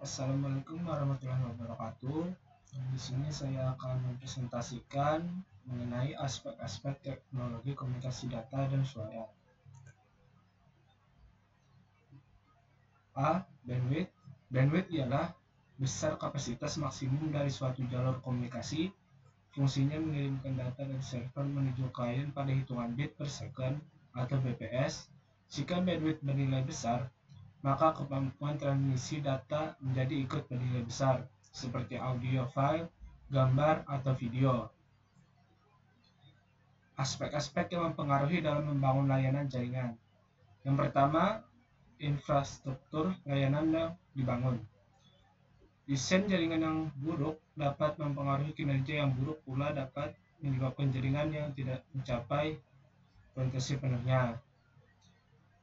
Assalamualaikum warahmatullahi wabarakatuh. Di sini saya akan mempresentasikan mengenai aspek-aspek teknologi komunikasi data dan suara. A. Bandwidth. Bandwidth ialah besar kapasitas maksimum dari suatu jalur komunikasi. Fungsinya mengirimkan data dari server menuju klien pada hitungan bit per second atau bps. Jika bandwidth bernilai besar, maka kemampuan transmisi data menjadi ikut bernilai besar, seperti audio file, gambar, atau video. Aspek-aspek yang mempengaruhi dalam membangun layanan jaringan. Yang pertama, infrastruktur layanan yang dibangun. Desain jaringan yang buruk dapat mempengaruhi kinerja yang buruk pula dapat menyebabkan jaringan yang tidak mencapai potensi penuhnya.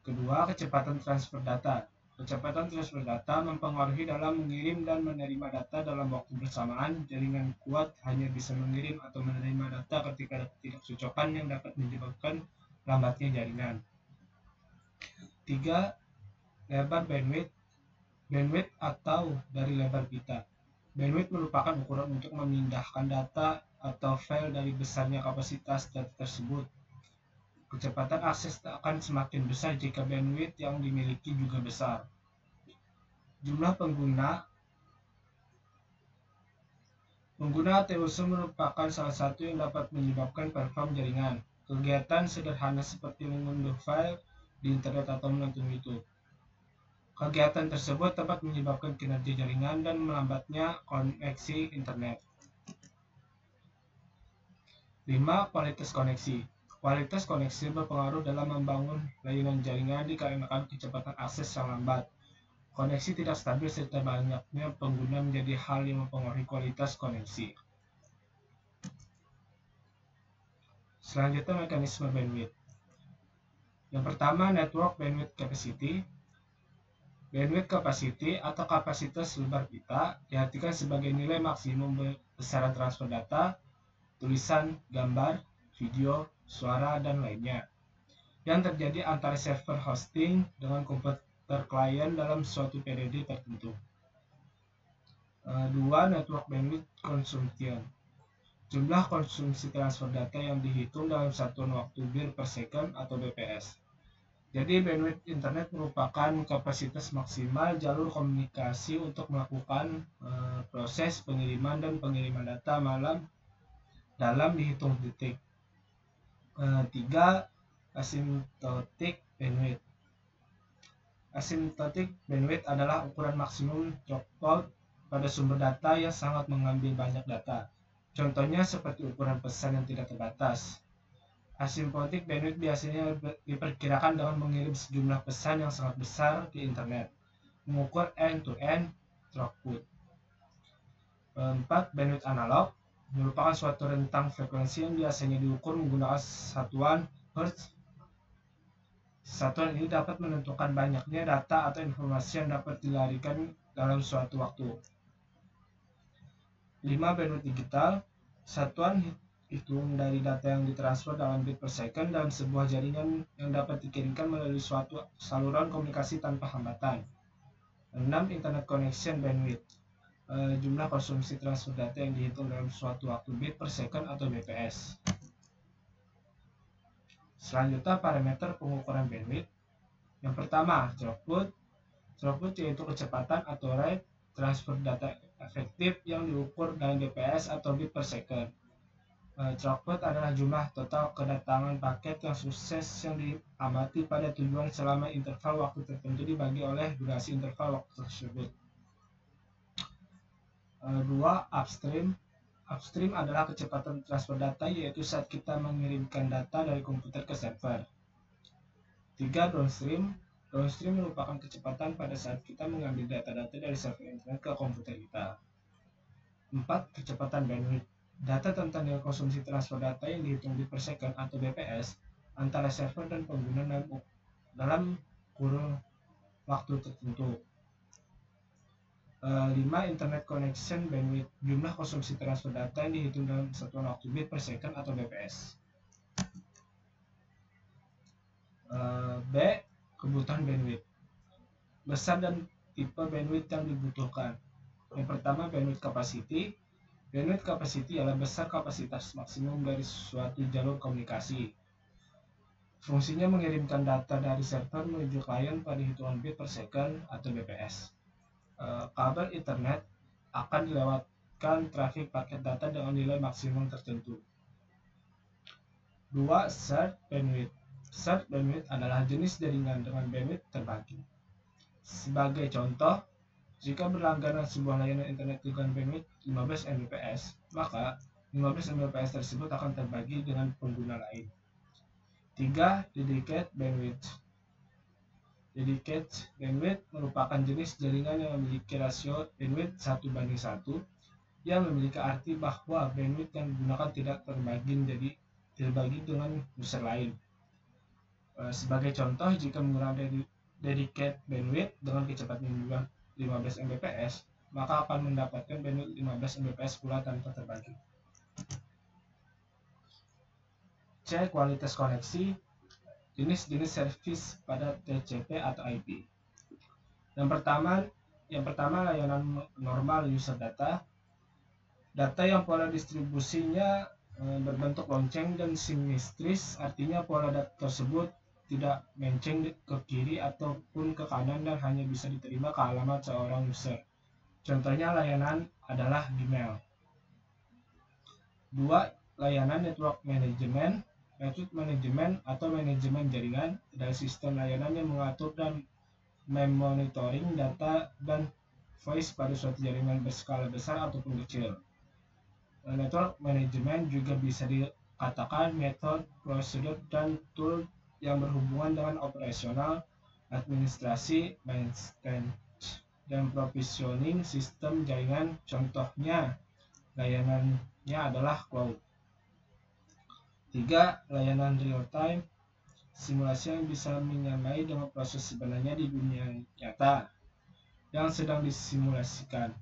Kedua, kecepatan transfer data. Kecepatan transfer data mempengaruhi dalam mengirim dan menerima data dalam waktu bersamaan. Jaringan kuat hanya bisa mengirim atau menerima data ketika ada ketidakcocokan yang dapat menyebabkan lambatnya jaringan. 3. Lebar bandwidth. Bandwidth atau dari lebar pita. Bandwidth merupakan ukuran untuk memindahkan data atau file dari besarnya kapasitas data tersebut. Kecepatan akses akan semakin besar jika bandwidth yang dimiliki juga besar. Jumlah pengguna ATUS merupakan salah satu yang dapat menyebabkan perform jaringan. Kegiatan sederhana seperti mengunduh file di internet atau menonton YouTube. Kegiatan tersebut dapat menyebabkan kinerja jaringan dan melambatnya koneksi internet. 5. Kualitas koneksi. Kualitas koneksi berpengaruh dalam membangun layanan jaringan dikarenakan kecepatan akses yang lambat. Koneksi tidak stabil serta banyaknya pengguna menjadi hal yang mempengaruhi kualitas koneksi. Selanjutnya, mekanisme bandwidth. Yang pertama, network bandwidth capacity. Bandwidth capacity atau kapasitas lebar pita diartikan sebagai nilai maksimum besaran transfer data, tulisan, gambar, video, suara, dan lainnya yang terjadi antara server hosting dengan komputer klien dalam suatu periode tertentu. 2. Network bandwidth consumption. Jumlah konsumsi transfer data yang dihitung dalam satuan waktu bit per second atau bps. Jadi bandwidth internet merupakan kapasitas maksimal jalur komunikasi untuk melakukan proses pengiriman dan pengiriman data dalam dihitung detik. 3. Asymptotic bandwidth. Asymptotic bandwidth adalah ukuran maksimum throughput pada sumber data yang sangat mengambil banyak data. Contohnya seperti ukuran pesan yang tidak terbatas. Asymptotic bandwidth biasanya diperkirakan dengan mengirim sejumlah pesan yang sangat besar di internet, mengukur end-to-end throughput. 4. Bandwidth analog merupakan suatu rentang frekuensi yang biasanya diukur menggunakan satuan Hertz. Satuan ini dapat menentukan banyaknya data atau informasi yang dapat dilarikan dalam suatu waktu. 5. Bandwidth digital. Satuan hitung dari data yang ditransfer dalam bit per second dalam sebuah jaringan yang dapat dikirimkan melalui suatu saluran komunikasi tanpa hambatan. 6. Internet connection bandwidth. Jumlah konsumsi transfer data yang dihitung dalam suatu waktu bit per second atau bps. Selanjutnya, parameter pengukuran bandwidth. Yang pertama, throughput. Throughput yaitu kecepatan atau rate transfer data efektif yang diukur dalam bps atau bit per second. Throughput adalah jumlah total kedatangan paket yang sukses yang diamati pada tujuan selama interval waktu tertentu dibagi oleh durasi interval waktu tersebut. 2. Upstream. Upstream adalah kecepatan transfer data, yaitu saat kita mengirimkan data dari komputer ke server. 3. Downstream. Downstream merupakan kecepatan pada saat kita mengambil data-data dari server internet ke komputer kita. 4. Kecepatan bandwidth. Data tentang nilai konsumsi transfer data yang dihitung bit per second atau bps antara server dan pengguna dalam kurun waktu tertentu. 5. Internet connection bandwidth. Jumlah konsumsi transfer data yang dihitung dalam satuan waktu bit per second atau bps. B. Kebutuhan bandwidth. Besar dan tipe bandwidth yang dibutuhkan. Yang pertama, bandwidth capacity. Bandwidth capacity adalah besar kapasitas maksimum dari suatu jalur komunikasi. Fungsinya mengirimkan data dari server menuju klien pada hitungan bit per second atau bps. Kabel Ethernet akan dilewatkan trafik paket data dengan nilai maksimum tertentu. 2. Shared bandwidth. Shared bandwidth adalah jenis jaringan dengan bandwidth terbagi. Sebagai contoh, jika berlangganan sebuah layanan internet dengan bandwidth 15 Mbps, maka 15 Mbps tersebut akan terbagi dengan pengguna lain. 3. Dedicated bandwidth. Dedicated bandwidth merupakan jenis jaringan yang memiliki rasio bandwidth 1:1 yang memiliki arti bahwa bandwidth yang digunakan tidak terbagi dengan user lain. Sebagai contoh, jika menggunakan dedicated bandwidth dengan kecepatan 15 Mbps, maka akan mendapatkan bandwidth 15 Mbps pula tanpa terbagi. C. Kualitas koneksi. Jenis-jenis service pada TCP atau IP. Yang pertama layanan normal user data. Data yang pola distribusinya berbentuk lonceng dan simetris, artinya pola data tersebut tidak menceng ke kiri ataupun ke kanan dan hanya bisa diterima ke alamat seorang user. Contohnya layanan adalah Gmail. 2. Layanan network management. Network management atau manajemen jaringan adalah sistem layanan yang mengatur dan memonitoring data dan voice pada suatu jaringan berskala besar ataupun kecil. Network management juga bisa dikatakan metode, prosedur, dan tool yang berhubungan dengan operasional, administrasi, maintenance, dan provisioning sistem jaringan. Contohnya, layanannya adalah cloud. 3. Layanan real-time. Simulasi yang bisa menyamai dengan proses sebenarnya di dunia nyata yang sedang disimulasikan.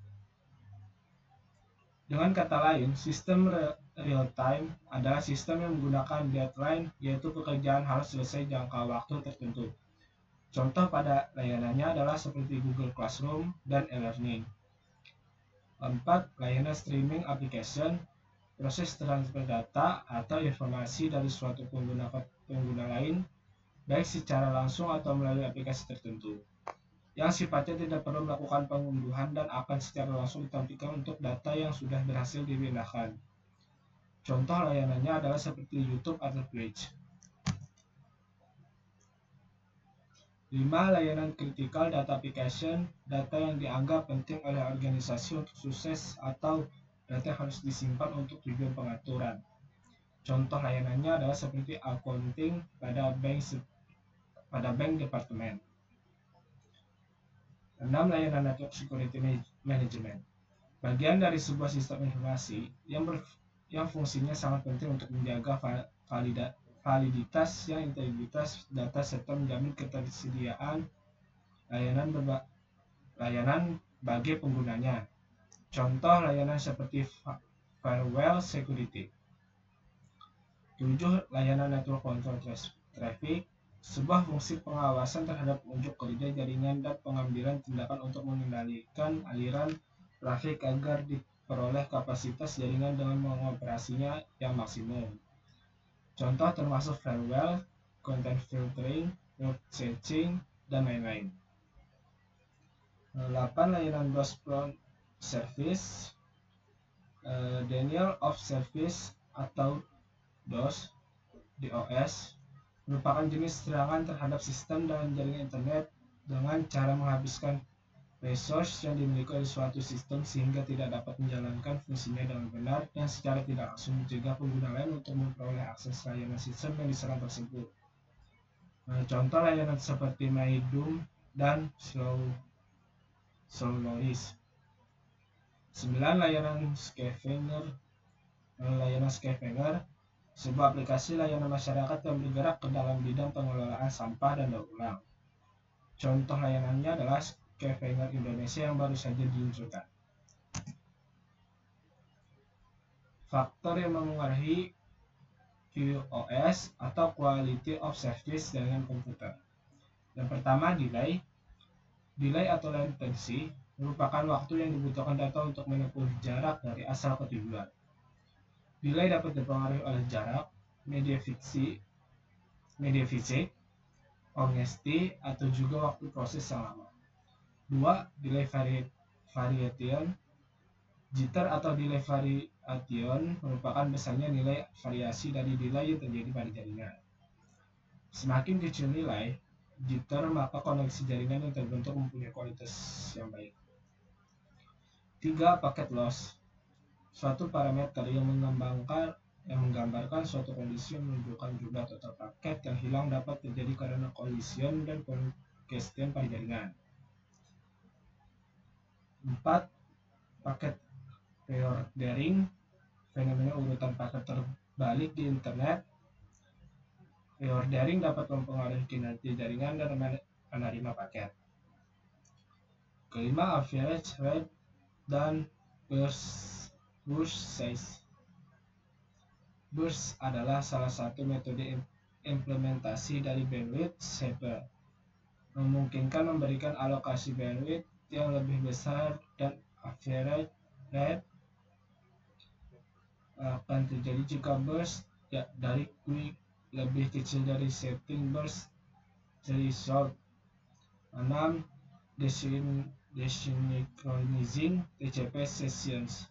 Dengan kata lain, sistem real-time adalah sistem yang menggunakan deadline, yaitu pekerjaan harus selesai jangka waktu tertentu. Contoh pada layanannya adalah seperti Google Classroom dan e-learning. 4. Layanan streaming application. Proses transfer data atau informasi dari suatu pengguna ke pengguna lain, baik secara langsung atau melalui aplikasi tertentu, yang sifatnya tidak perlu melakukan pengunduhan dan akan secara langsung ditampilkan untuk data yang sudah berhasil dipindahkan. Contoh layanannya adalah seperti YouTube atau Twitch. 5. Layanan critical data application. Data yang dianggap penting oleh organisasi untuk sukses atau data yang harus disimpan untuk tujuan pengaturan. Contoh layanannya adalah seperti accounting pada bank departemen. 6. Layanan network security management. Bagian dari sebuah sistem informasi yang fungsinya sangat penting untuk menjaga validitas yang integritas data serta menjamin ketersediaan layanan bagi penggunanya. Contoh layanan seperti firewall security. 7. Layanan network control traffic. Sebuah fungsi pengawasan terhadap unjuk kerja jaringan dan pengambilan tindakan untuk mengendalikan aliran trafik agar diperoleh kapasitas jaringan dengan mengoperasinya yang maksimum. Contoh termasuk firewall, content filtering, route switching, dan lain-lain. 8. Layanan DOS prompt service. Denial of service atau DOS merupakan jenis serangan terhadap sistem dan jaringan internet dengan cara menghabiskan resource yang dimiliki oleh suatu sistem sehingga tidak dapat menjalankan fungsinya dengan benar dan secara tidak langsung mencegah pengguna lain untuk memperoleh akses layanan sistem yang diserang tersebut. Contoh layanan seperti MyDoom dan Slownoise. 9. Layanan scavenger. Sebuah aplikasi layanan masyarakat yang bergerak ke dalam bidang pengelolaan sampah dan daur ulang. Contoh layanannya adalah Scavenger Indonesia yang baru saja diluncurkan. Faktor yang memengaruhi QoS atau Quality of Service jaringan komputer. Yang pertama, delay. Delay atau latency merupakan waktu yang dibutuhkan data untuk menempuh jarak dari asal ke tujuan. Delay dapat dipengaruhi oleh jarak, media fisik, honesty, atau juga waktu proses yang lama. 2. Delay variation. Jitter atau delay variation merupakan besarnya nilai variasi dari delay yang terjadi pada jaringan. Semakin kecil nilai jitter, maka koneksi jaringan yang terbentuk mempunyai kualitas yang baik. 3. Packet loss. Suatu parameter yang menggambarkan suatu kondisi yang menunjukkan jumlah total paket yang hilang dapat terjadi karena collision dan congestion pada jaringan. 4. Paket reordering. Fenomena urutan paket terbalik di internet. Reordering dapat mempengaruhi kinerja jaringan dan penerima paket. Kelima, average rate dan burst size. Burst adalah salah satu metode implementasi dari bandwidth shaper, memungkinkan memberikan alokasi bandwidth yang lebih besar, dan average rate akan terjadi jika burst dari quick lebih kecil dari setting burst threshold. 6. Desynchronizing TCP sessions.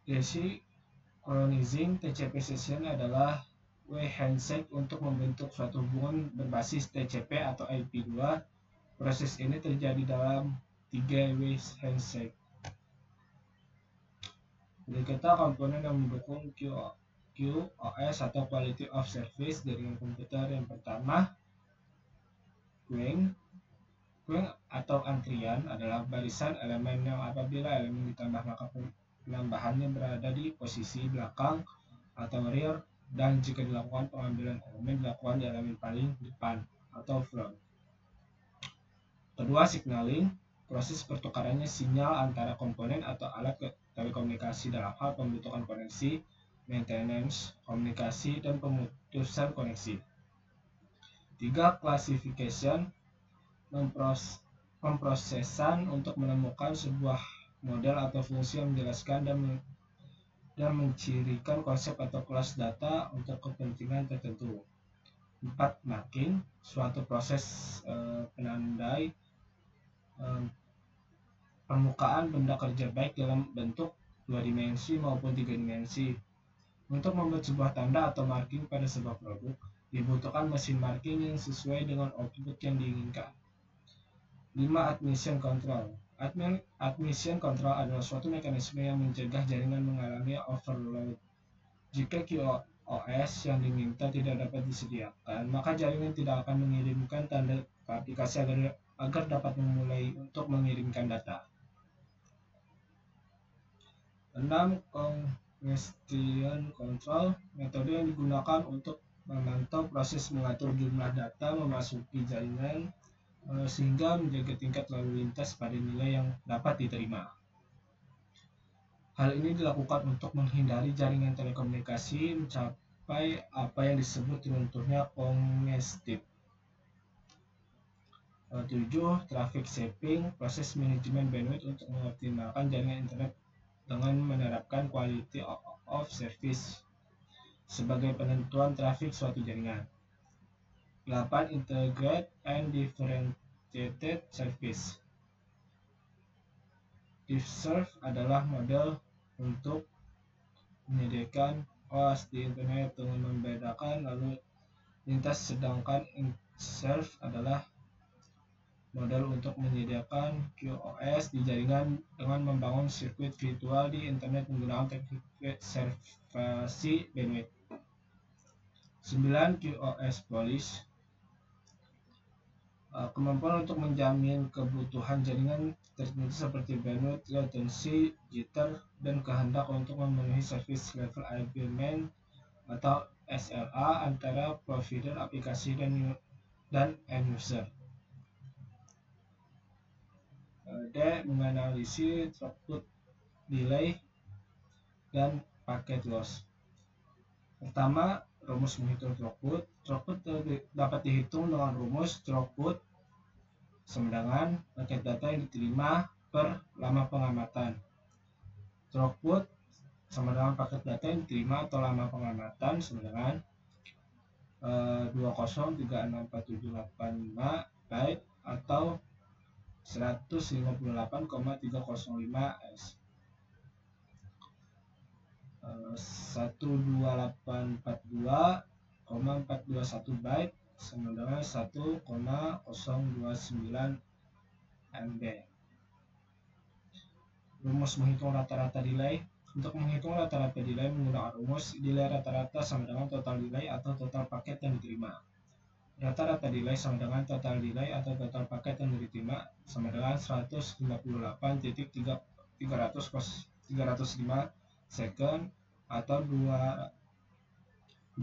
Desynchronizing TCP session adalah way handshake untuk membentuk suatu hubungan berbasis TCP atau IP2. Proses ini terjadi dalam 3-way handshake. Berikutnya komponen yang mendukung QoS atau Quality of Service jaringan komputer. Yang pertama, queuing. Queuing atau antrian adalah barisan elemen yang apabila elemen ditambah maka penambahannya berada di posisi belakang atau rear, dan jika dilakukan pengambilan elemen dilakukan di elemen paling depan atau front. Kedua, signaling. Proses pertukarannya sinyal antara komponen atau alat telekomunikasi dalam hal pembentukan koneksi, maintenance, komunikasi, dan pemutusan koneksi. 3. Classification. Pemprosesan untuk menemukan sebuah model atau fungsi yang menjelaskan dan mencirikan konsep atau kelas data untuk kepentingan tertentu. 4. Marking. Suatu proses penandai permukaan benda kerja baik dalam bentuk 2 dimensi maupun 3 dimensi. Untuk membuat sebuah tanda atau marking pada sebuah produk, dibutuhkan mesin marking yang sesuai dengan output yang diinginkan. 5. Admission control. Admission control adalah suatu mekanisme yang mencegah jaringan mengalami overload. Jika QoS yang diminta tidak dapat disediakan, maka jaringan tidak akan mengirimkan tanda ke aplikasi agar dapat memulai untuk mengirimkan data. 6. Congestion control. Metode yang digunakan untuk memantau proses mengatur jumlah data memasuki jaringan sehingga menjaga tingkat lalu lintas pada nilai yang dapat diterima. Hal ini dilakukan untuk menghindari jaringan telekomunikasi mencapai apa yang disebut runtuhnya congested. 7. Traffic shaping. Proses manajemen bandwidth untuk mengoptimalkan jaringan internet dengan menerapkan quality of service sebagai penentuan trafik suatu jaringan. 8. Integrate and differentiated service. DiffServ adalah model untuk menyediakan OS di internet dengan membedakan lalu lintas, sedangkan IntServ adalah model untuk menyediakan QoS di jaringan dengan membangun sirkuit virtual di internet menggunakan teknik reservasi bandwidth. 9. QoS polish. Kemampuan untuk menjamin kebutuhan jaringan tertentu seperti bandwidth, latency, jitter, dan kehendak untuk memenuhi service level agreement atau SLA antara provider aplikasi dan end user. D. Menganalisis throughput, delay, dan packet loss. Pertama, rumus menghitung throughput. Throughput dapat dihitung dengan rumus throughput sama dengan paket data yang diterima per lama pengamatan. Throughput sama dengan paket data yang diterima atau lama pengamatan sama dengan 20364785 byte atau 158,305 S. 12842,421 byte sama dengan 1,029 MB. Rumus menghitung rata-rata delay. Untuk menghitung rata-rata delay menggunakan rumus delay rata-rata sama dengan total delay atau total paket yang diterima. Rata-rata delay sama dengan total delay atau total paket yang diterima sama dengan 158.305 second atau 25.966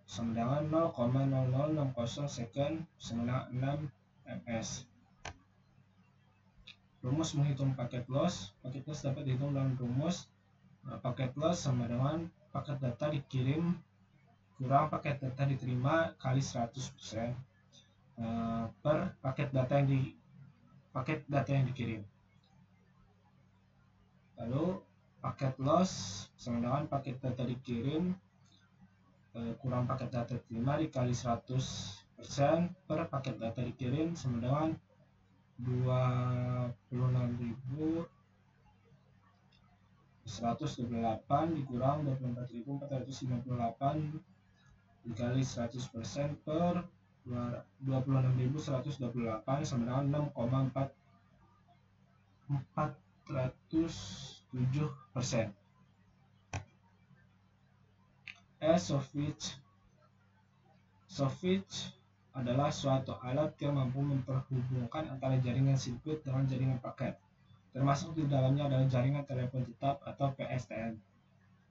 sama dengan 0,0060 second sama dengan 6 ms. Rumus menghitung paket loss. Paket loss dapat dihitung dengan rumus paket loss sama dengan paket data dikirim kurang paket data diterima kali 100% per paket data yang dikirim. Lalu paket loss sama dengan paket data dikirim kurang paket data diterima dikali 100% per paket data dikirim sama dengan 26.128 dikurang 24.458 dikali 100% per 26.128 sama dengan 6,407%. Softwidth adalah suatu alat yang mampu memperhubungkan antara jaringan sirkuit dengan jaringan paket, termasuk di dalamnya adalah jaringan telepon tetap atau PSTN,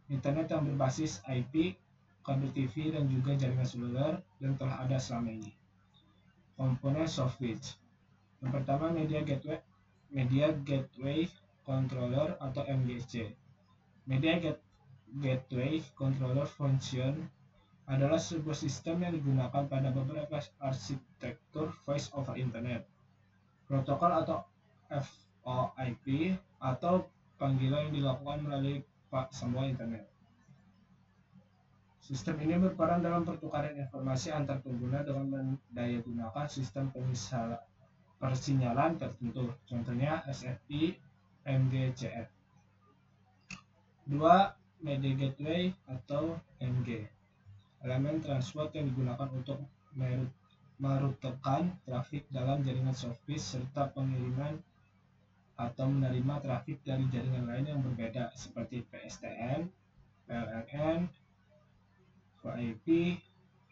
internet yang berbasis IP, kabel TV, dan juga jaringan seluler yang telah ada selama ini. Komponen Softwidth. Yang pertama, Media Gateway Controller atau MGC. Media Gateway Controller Function adalah sebuah sistem yang digunakan pada beberapa arsitektur Voice over Internet, protokol atau VoIP, atau panggilan yang dilakukan melalui sambungan internet. Sistem ini berperan dalam pertukaran informasi antar pengguna dengan mendayagunakan sistem persinyalan tertentu, contohnya SFI, MGCF. 2. Media Gateway atau MG. Elemen transport yang digunakan untuk merutekan trafik dalam jaringan Softwidth serta pengiriman atau menerima trafik dari jaringan lain yang berbeda seperti PSTN, PLNN, VoIP,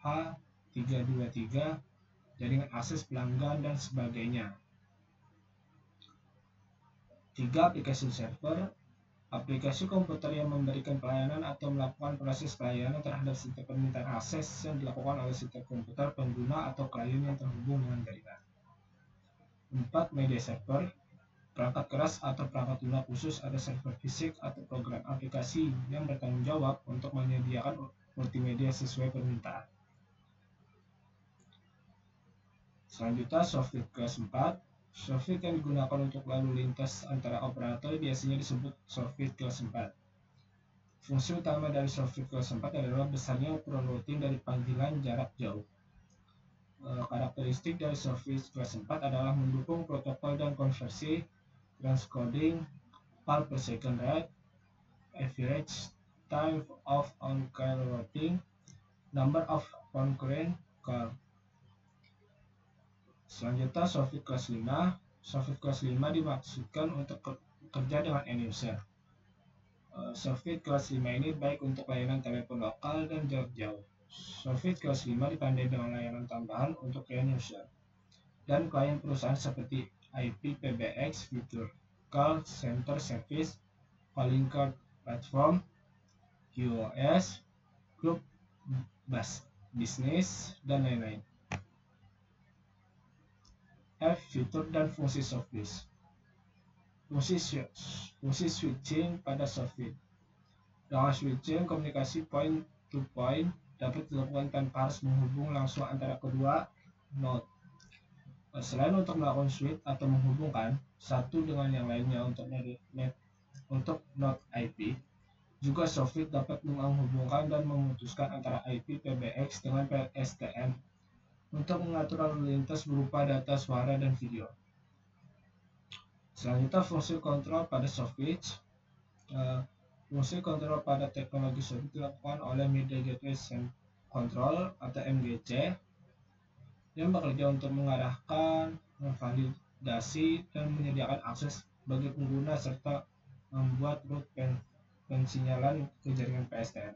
H323, jaringan akses pelanggan, dan sebagainya. 3. Aplikasi server. Aplikasi komputer yang memberikan pelayanan atau melakukan proses pelayanan terhadap setiap permintaan akses yang dilakukan oleh setiap komputer pengguna atau klien yang terhubung dengan jaringan. 4. Media server. Perangkat keras atau perangkat lunak khusus ada server fisik atau program aplikasi yang bertanggung jawab untuk menyediakan multimedia sesuai permintaan. Selanjutnya, Softwidth kelas 4. Softwidth yang digunakan untuk lalu lintas antara operator biasanya disebut Softwidth kelas 4. Fungsi utama dari Softwidth kelas 4 adalah besarnya ukuran routing dari panggilan jarak jauh. Karakteristik dari Softwidth kelas 4 adalah mendukung protokol dan konversi, transcoding, PAL per second rate, average time of on-call routing, number of concurrent call. Selanjutnya, Softwidth kelas 5. Softwidth kelas 5 dimaksudkan untuk bekerja dengan end user. Softwidth kelas 5 ini baik untuk layanan telepon lokal dan jarak jauh. Softwidth kelas 5 ditandai dengan layanan tambahan untuk end user dan klien perusahaan seperti IP PBX, Future Call Center Service, Calling Card Platform, QoS, Group Business, dan lain-lain. Fitur dan fungsi Softwidth. Fungsi switching pada Softwidth. Dengan switching, komunikasi point to point dapat dilakukan tanpa harus menghubung langsung antara kedua node. Selain untuk melakukan switch atau menghubungkan satu dengan yang lainnya untuk node IP, juga software dapat menghubungkan dan memutuskan antara IP PBX dengan PSTN untuk mengatur lalu lintas berupa data suara dan video. Selanjutnya, fungsi kontrol pada software. Fungsi kontrol pada teknologi software dilakukan oleh Media Gateway Control atau MGC yang bekerja untuk mengarahkan, memvalidasi, dan menyediakan akses bagi pengguna serta membuat root pensinyalan ke jaringan PSTN.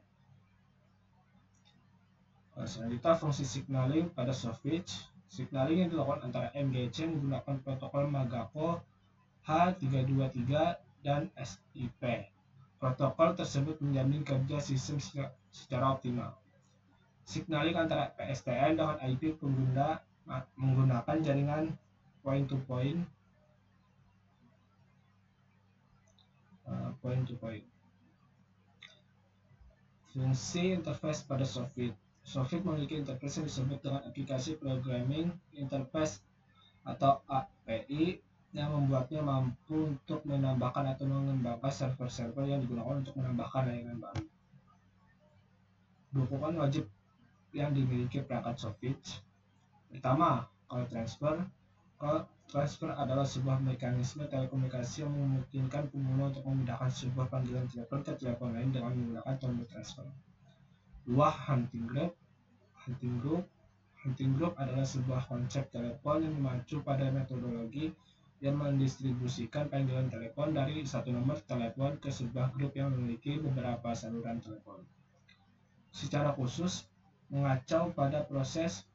Selanjutnya, fungsi signaling pada software. Signaling yang dilakukan antara MGC menggunakan protokol Magako H323 dan SIP. Protokol tersebut menjamin kerja sistem secara optimal. Signaling antara PSTN dengan IP pengguna menggunakan jaringan point-to-point. Fungsi interface pada software. Software memiliki interface yang disebut dengan aplikasi programming interface atau API yang membuatnya mampu untuk menambahkan atau mengembangkan server-server yang digunakan untuk menambahkan layanan baru. Dokumen wajib yang dimiliki perangkat software. Pertama, call transfer. Call transfer adalah sebuah mekanisme telekomunikasi yang memungkinkan pengguna untuk memindahkan sebuah panggilan telepon ke telepon lain dengan menggunakan tombol transfer. Dua, hunting group. Hunting group adalah sebuah konsep telepon yang mengacu pada metodologi yang mendistribusikan panggilan telepon dari satu nomor telepon ke sebuah grup yang memiliki beberapa saluran telepon. Secara khusus mengacu pada proses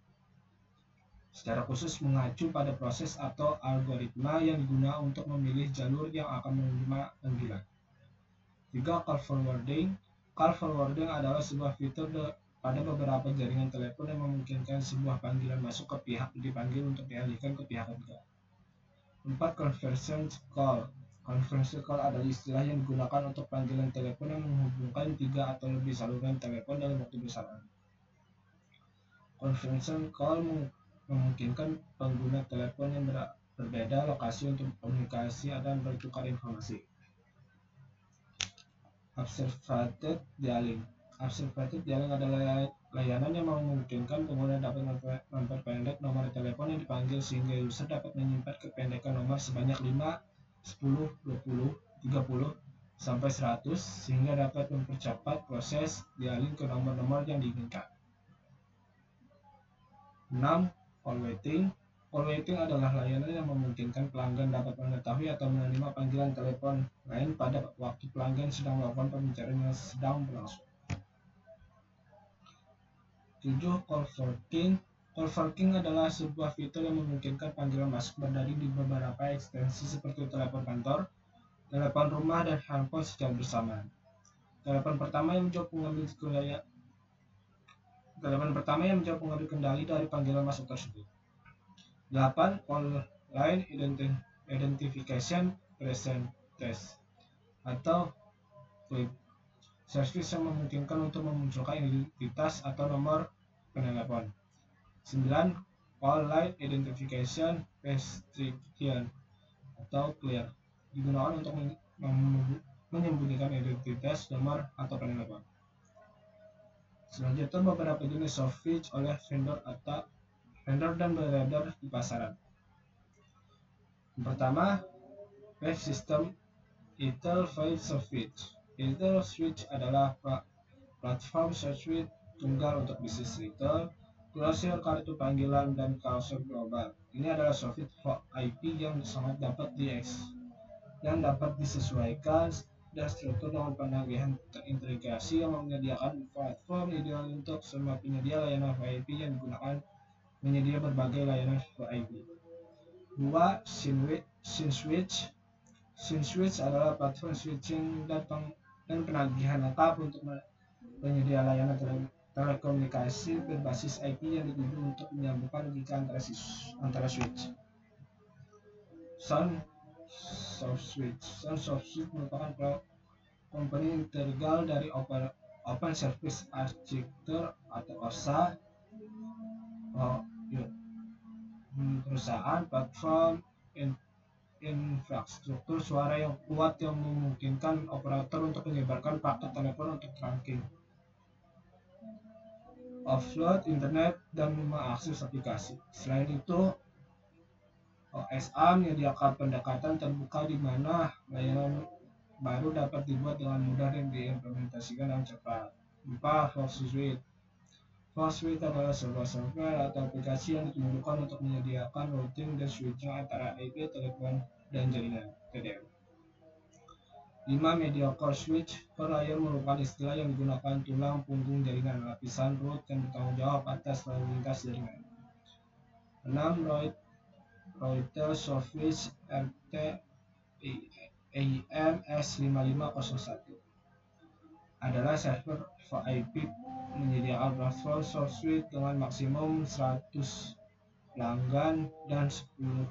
atau algoritma yang digunakan untuk memilih jalur yang akan menerima panggilan. 3. Call forwarding. Call forwarding adalah sebuah fitur pada beberapa jaringan telepon yang memungkinkan sebuah panggilan masuk ke pihak dipanggil untuk dialihkan ke pihak ketiga. 4. Conference call. Conference call adalah istilah yang digunakan untuk panggilan telepon yang menghubungkan 3 atau lebih saluran telepon dalam waktu bersamaan. Conference call memungkinkan pengguna telepon yang berbeda lokasi untuk komunikasi dan bertukar informasi. Observed dialing. Observed dialing adalah layanan yang memungkinkan pengguna dapat memperpendek nomor telepon yang dipanggil sehingga user dapat menyimpan kependekan nomor sebanyak 5, 10, 20, 30, sampai 100 sehingga dapat mempercepat proses dialing ke nomor-nomor yang diinginkan. 6. Call waiting. Call waiting adalah layanan yang memungkinkan pelanggan dapat mengetahui atau menerima panggilan telepon lain pada waktu pelanggan sedang melakukan pembicaraan yang sedang berlangsung. 7. Call forking. Call forking adalah sebuah fitur yang memungkinkan panggilan masuk berdari di beberapa ekstensi seperti telepon kantor, telepon rumah, dan handphone secara bersamaan. Telepon pertama yang menjawab pengambil kendali dari panggilan masuk tersebut. 8. Call line identification presenters atau CLIP. Service yang memungkinkan untuk memunculkan identitas atau nomor penelepon. 9. Call line identification restriction atau clear digunakan untuk menyembunyikan identitas nomor atau penelepon. Selanjutnya beberapa jenis software oleh vendor dan beredar di pasaran. Yang pertama, web system Ethel Switch. Ethel Switch adalah platform software tunggal untuk bisnis retail, grosir, kartu panggilan, dan kawasan global. Ini adalah software IP yang sangat dapat disesuaikan dan struktur dengan penagihan terintegrasi yang menyediakan platform ideal untuk semua penyedia layanan VIP yang digunakan menyedia berbagai layanan VIP. 2. SyncSwitch. SyncSwitch adalah platform switching dan penagihan lengkap untuk penyedia layanan telekomunikasi berbasis IP yang dituju untuk menyambungkan logika antara switch. SoftSwitch merupakan komponen integral dari Open Service Architecture atau OSA, perusahaan platform infrastruktur suara yang kuat yang memungkinkan operator untuk menyebarkan paket telepon untuk tracking, offload internet, dan mengakses aplikasi. Selain itu, OSA menyediakan pendekatan terbuka di mana layanan baru dapat dibuat dengan mudah dan diimplementasikan dengan cepat. 4. Force Suite. Force Suite adalah sebuah software atau aplikasi yang ditujukan untuk menyediakan routing dan switching antara IP, telepon, dan jaringan (TDM). 5. Mediocre Switch. Core layer merupakan istilah yang digunakan tulang punggung jaringan, lapisan root yang bertanggung jawab atas lalu lintas jaringan. 6. Router Switch RT IMS5501 adalah server VIP menyediakan platform switch dengan maksimum 100 pelanggan dan 10.000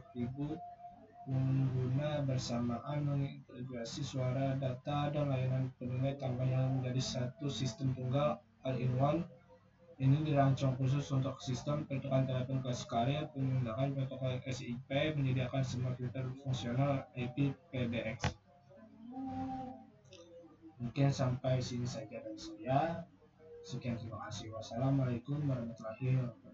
pengguna bersamaan, mengintegrasi suara, data, dan layanan penilai tambahan menjadi satu sistem tunggal all-in-one. Ini dirancang khusus untuk sistem pertukaran telepon kelas karya, menggunakan protokol SIP, menyediakan semua filter fungsional IPv6. Mungkin sampai sini saja dari saya. Sekian, terima kasih. Wassalamualaikum warahmatullahi wabarakatuh.